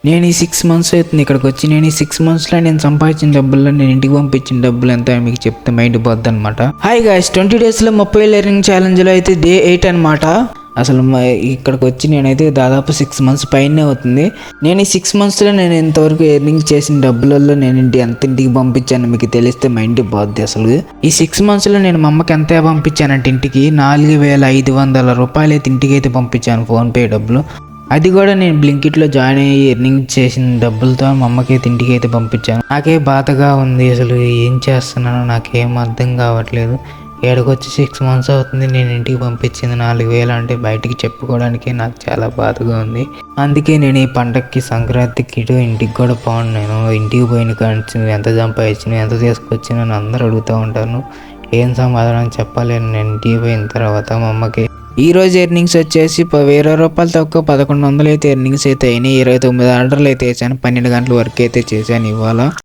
నేను ఈ 6 మంత్స్ అవుతుంది ఇక్కడికి వచ్చి. నేను ఈ 6 మంత్స్లో నేను సంపాదించిన డబ్బుల్లో నేను ఇంటికి పంపించిన డబ్బులు ఎంత మీకు చెప్తే మైండ్ పోద్ది అనమాట. హాయ్ గాయ్స్, 20 డేస్లో 30,000 ఎర్నింగ్ ఛాలెంజ్లో అయితే డే 8 అనమాట. అసలు ఇక్కడికి వచ్చి నేనైతే దాదాపు 6 మంత్స్ పైనే అవుతుంది. నేను ఈ 6 మంత్స్లో నేను ఇంతవరకు ఎర్నింగ్ చేసిన డబ్బులలో నేను ఇంటికి పంపించాను మీకు తెలిస్తే మైండ్ పోద్ది. అసలు ఈ 6 మంత్స్లో నేను మా అమ్మకి ఎంత పంపించానంటే ఇంటికి 4,500 రూపాయలు అయితే ఇంటికి అయితే పంపించాను ఫోన్పే డబ్బులు. అది కూడా నేను బ్లింకిట్లో జాయిన్ అయ్యి ఎర్నింగ్ చేసిన డబ్బులతో మా అమ్మకి ఇంటికి అయితే పంపించాను. నాకే బాధగా ఉంది, అసలు ఏం చేస్తున్నానో నాకేం అర్థం కావట్లేదు. ఏడకొచ్చి 6 మంత్స్ అవుతుంది, నేను ఇంటికి పంపించింది 4,000 అంటే బయటికి చెప్పుకోవడానికి నాకు చాలా బాధగా ఉంది. అందుకే నేను ఈ పండగకి సంక్రాంతికి ఇటు ఇంటికి కూడా పోను. నేను ఇంటికి పోయిన కాంచి ఎంత సంపాదించిన ఎంత తీసుకొచ్చినా నన్ను అందరూ అడుగుతూ ఉంటాను. ఏం సమాధానం చెప్పలేను నేను ఇంటికి పోయిన తర్వాత మా అమ్మకి. ఈ రోజు ఎర్నింగ్స్ వచ్చేసి 1,000 రూపాయలు తక్కువ 1,100 అయితే ఎర్నింగ్స్ అయితే అయినాయి. 29 ఆర్డర్లు అయితే వేసాను, 12 గంటల వర్క్ అయితే చేశాను ఇవాళ.